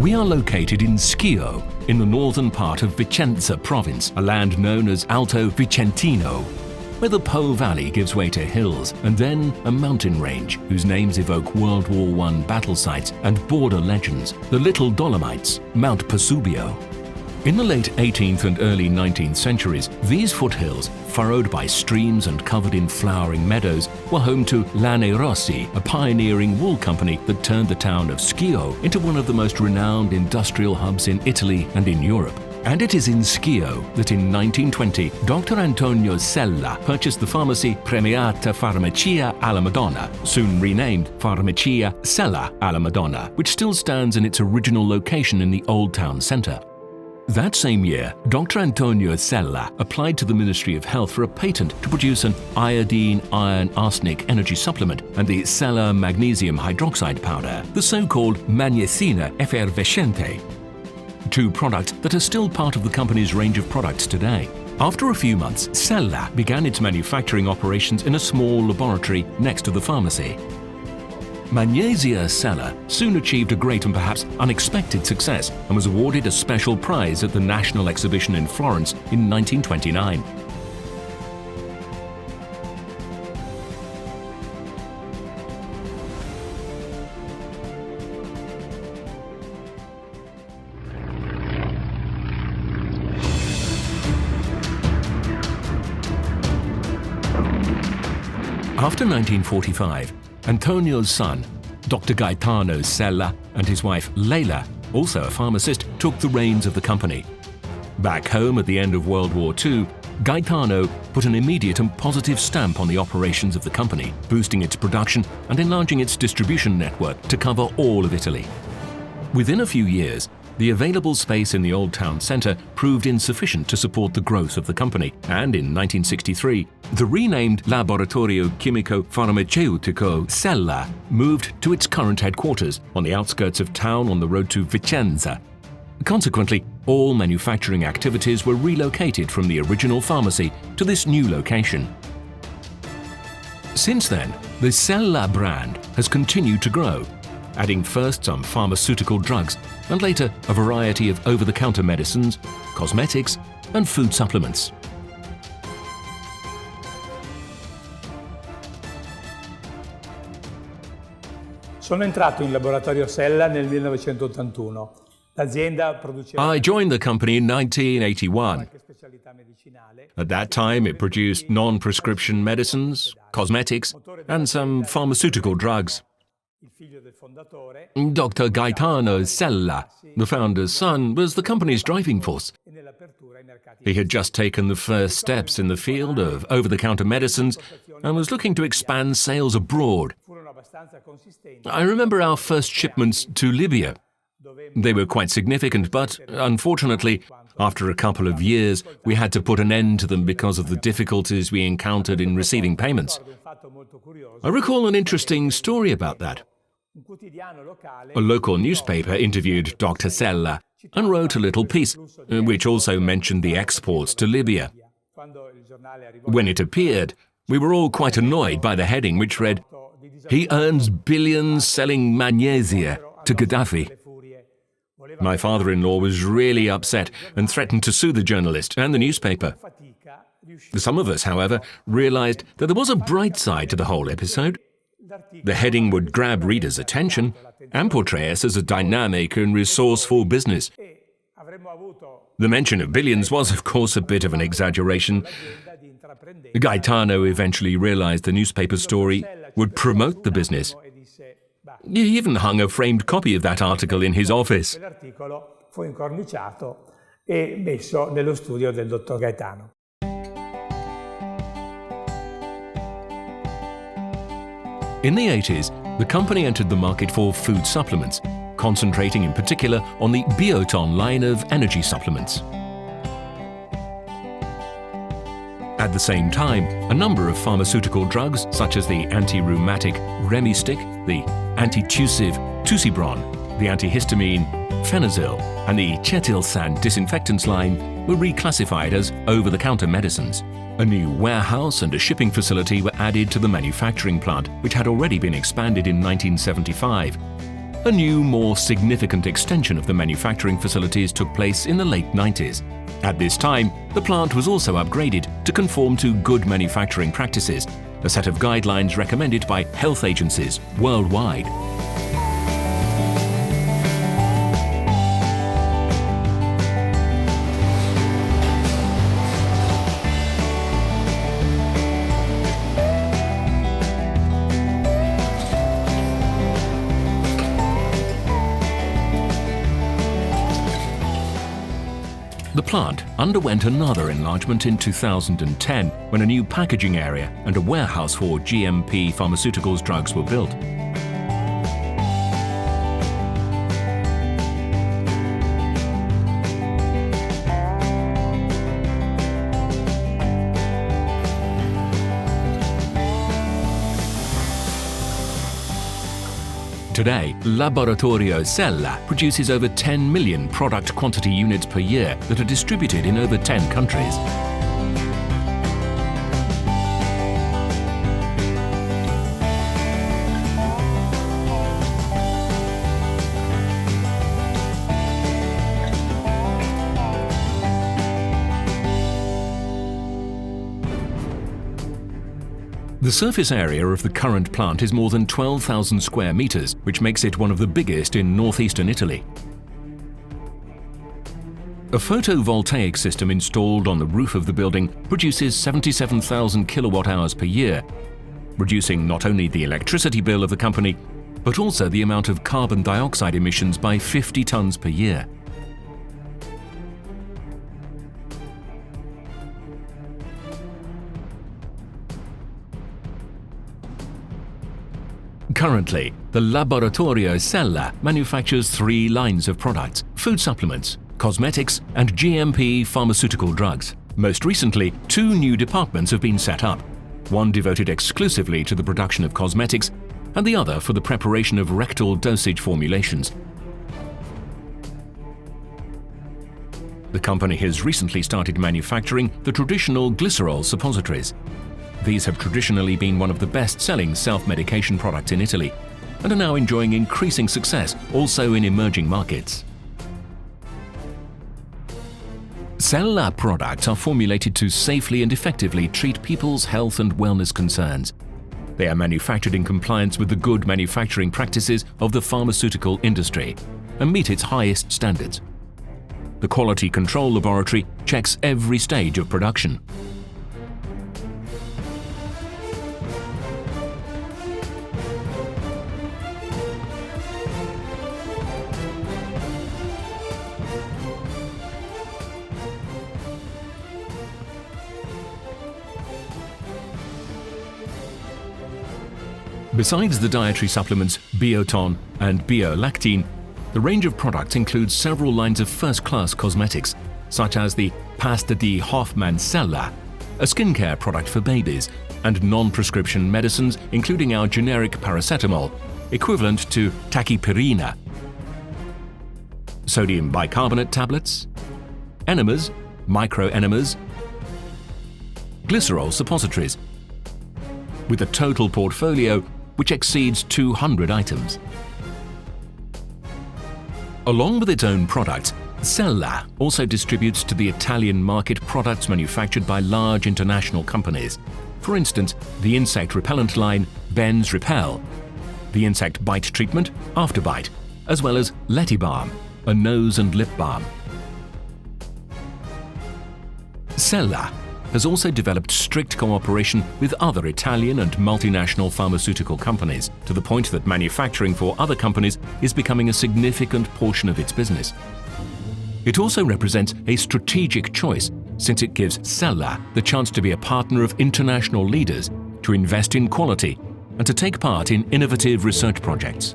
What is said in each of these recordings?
We are located in Schio, in the northern part of Vicenza province, a land known as Alto Vicentino, where the Po Valley gives way to hills and then a mountain range whose names evoke World War I battle sites and border legends, the Little Dolomites, Mount Posubio. In the late 18th and early 19th centuries, these foothills, furrowed by streams and covered in flowering meadows, were home to Lane Rossi, a pioneering wool company that turned the town of Schio into one of the most renowned industrial hubs in Italy and in Europe. And it is in Schio that in 1920, Dr. Antonio Sella purchased the pharmacy Premiata Farmacia alla Madonna, soon renamed Farmacia Sella alla Madonna, which still stands in its original location in the Old Town Centre. That same year, Dr. Antonio Sella applied to the Ministry of Health for a patent to produce an iodine iron arsenic energy supplement and the Sella magnesium hydroxide powder, the so-called Magnesina effervescente, two products that are still part of the company's range of products today. After a few months, Sella began its manufacturing operations in a small laboratory next to the pharmacy. Magnesia Sella soon achieved a great and perhaps unexpected success and was awarded a special prize at the National Exhibition in Florence in 1929. After 1945, Antonio's son, Dr. Gaetano Sella, and his wife Leila, also a pharmacist, took the reins of the company. Back home at the end of World War II, Gaetano put an immediate and positive stamp on the operations of the company, boosting its production and enlarging its distribution network to cover all of Italy. Within a few years, the available space in the Old Town Centre proved insufficient to support the growth of the company, and in 1963, the renamed Laboratorio Chimico Farmaceutico Sella moved to its current headquarters on the outskirts of town on the road to Vicenza. Consequently, all manufacturing activities were relocated from the original pharmacy to this new location. Since then, the Sella brand has continued to grow, adding first some pharmaceutical drugs and later a variety of over-the-counter medicines, cosmetics and food supplements. Sono entrato in laboratorio Sella nel 1981. L'azienda produceva I joined the company in 1981. qualche specialità medicinale. At that time, it produced non-prescription medicines, cosmetics, and some pharmaceutical drugs. Il figlio del fondatore Dr. Gaetano Sella, the founder's son, was the company's driving force. e nell'apertura ai mercati. He had just taken the first steps in the field of over-the-counter medicines and was looking to expand sales abroad. Furono abbastanza consistenti I remember our first shipments to Libya. They were quite significant, but unfortunately, after a couple of years, we had to put an end to them because of the difficulties we encountered in receiving payments. un fatto molto curioso. I recall an interesting story about that. Un quotidiano locale A local newspaper interviewed Dr. Sella and wrote a little piece, which also mentioned the exports to Libya. quando il giornale arrivò When it appeared, we were all quite annoyed by the heading, which read, di "He earns billions selling magnesia to Gaddafi." le furie. My father-in-law was really upset and threatened to sue the journalist and the newspaper. Fatica riuscì Some of us, however, realized that there was a bright side to the whole episode. l'articolo The heading would grab readers' attention and portray us as a dynamic and resourceful business. e avremmo avuto The mention of billions was, of course, a bit of an exaggeration. l'azienda di intraprendere. Gaetano eventually realized the newspaper story would promote the business. E disse, bah, He even hung a framed copy of that article in his office. l'articolo fu incorniciato e messo nello studio del dottor Gaetano. In the 80s, the company entered the market for food supplements, concentrating in particular on the Bioton line of energy supplements. At the same time, a number of pharmaceutical drugs, such as the anti-rheumatic Remistic, the antitussive Tusibron, the antihistamine Phenazil, and the Chetilsan disinfectants line, were reclassified as over-the-counter medicines. A new warehouse and a shipping facility were added to the manufacturing plant, which had already been expanded in 1975. A new, more significant extension of the manufacturing facilities took place in the late 90s. At this time, the plant was also upgraded to conform to good manufacturing practices, a set of guidelines recommended by health agencies worldwide. The plant underwent another enlargement in 2010 when a new packaging area and a warehouse for GMP pharmaceuticals drugs were built. Today, Laboratorio SELLA produces over 10 million product quantity units per year that are distributed in over 10 countries. The surface area of the current plant is more than 12,000 square meters, which makes it one of the biggest in northeastern Italy. A photovoltaic system installed on the roof of the building produces 77,000 kilowatt-hours per year, reducing not only the electricity bill of the company, but also the amount of carbon dioxide emissions by 50 tons per year. Currently, the Laboratorio SELLA manufactures 3 lines of products: food supplements, cosmetics, and GMP pharmaceutical drugs. Most recently, 2 new departments have been set up, one devoted exclusively to the production of cosmetics and the other for the preparation of rectal dosage formulations. The company has recently started manufacturing the traditional glycerol suppositories. These have traditionally been one of the best-selling self-medication products in Italy and are now enjoying increasing success also in emerging markets. SELLA products are formulated to safely and effectively treat people's health and wellness concerns. They are manufactured in compliance with the good manufacturing practices of the pharmaceutical industry and meet its highest standards. The Quality Control Laboratory checks every stage of production. Besides the dietary supplements Bioton and Biolactine, the range of products includes several lines of first-class cosmetics, such as the Pasta di Hoffmann SELLA, a skincare product for babies, and non-prescription medicines including our generic paracetamol, equivalent to tachipirina, sodium bicarbonate tablets, enemas, microenemas, glycerol suppositories, with a total portfolio which exceeds 200 items. Along with its own products, SELLA also distributes to the Italian market products manufactured by large international companies. For instance, the insect repellent line Ben's Repel, the insect bite treatment Afterbite, as well as Letibalm, a nose and lip balm. SELLA has also developed strict cooperation with other Italian and multinational pharmaceutical companies, to the point that manufacturing for other companies is becoming a significant portion of its business. It also represents a strategic choice, since it gives SELLA the chance to be a partner of international leaders, to invest in quality, and to take part in innovative research projects.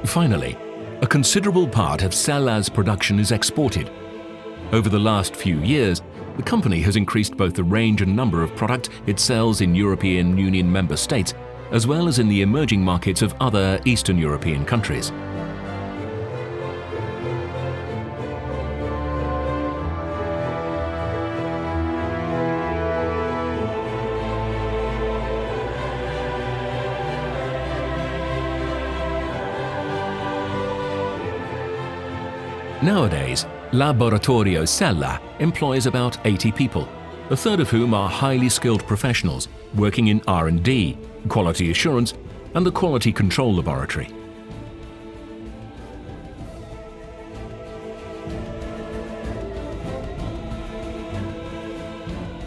Finally, a considerable part of SELLA's production is exported. Over the last few years, the company has increased both the range and number of products it sells in European Union member states, as well as in the emerging markets of other Eastern European countries. Nowadays, Laboratorio Sella employs about 80 people, a third of whom are highly skilled professionals working in R&D, quality assurance, and the quality control laboratory.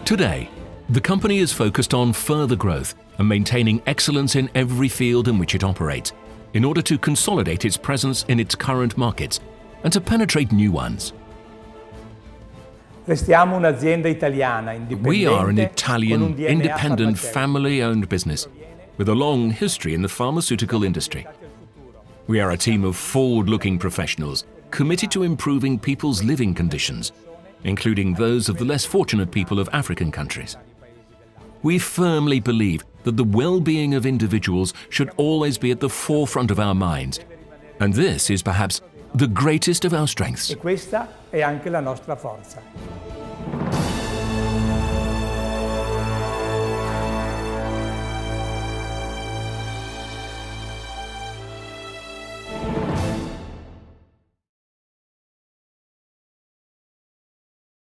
Today, the company is focused on further growth and maintaining excellence in every field in which it operates, in order to consolidate its presence in its current markets and to penetrate new ones. Restiamo un'azienda italiana indipendente. We are an con un Italian, DNA independent, farmaceutico. family-owned business with a long history in the pharmaceutical industry. We are a team of forward-looking professionals committed to improving people's living conditions, including those of the less fortunate people of African countries. We firmly believe that the well-being of individuals should always be at the forefront of our minds, and this is perhaps the greatest of our strengths. E questa è anche la nostra forza.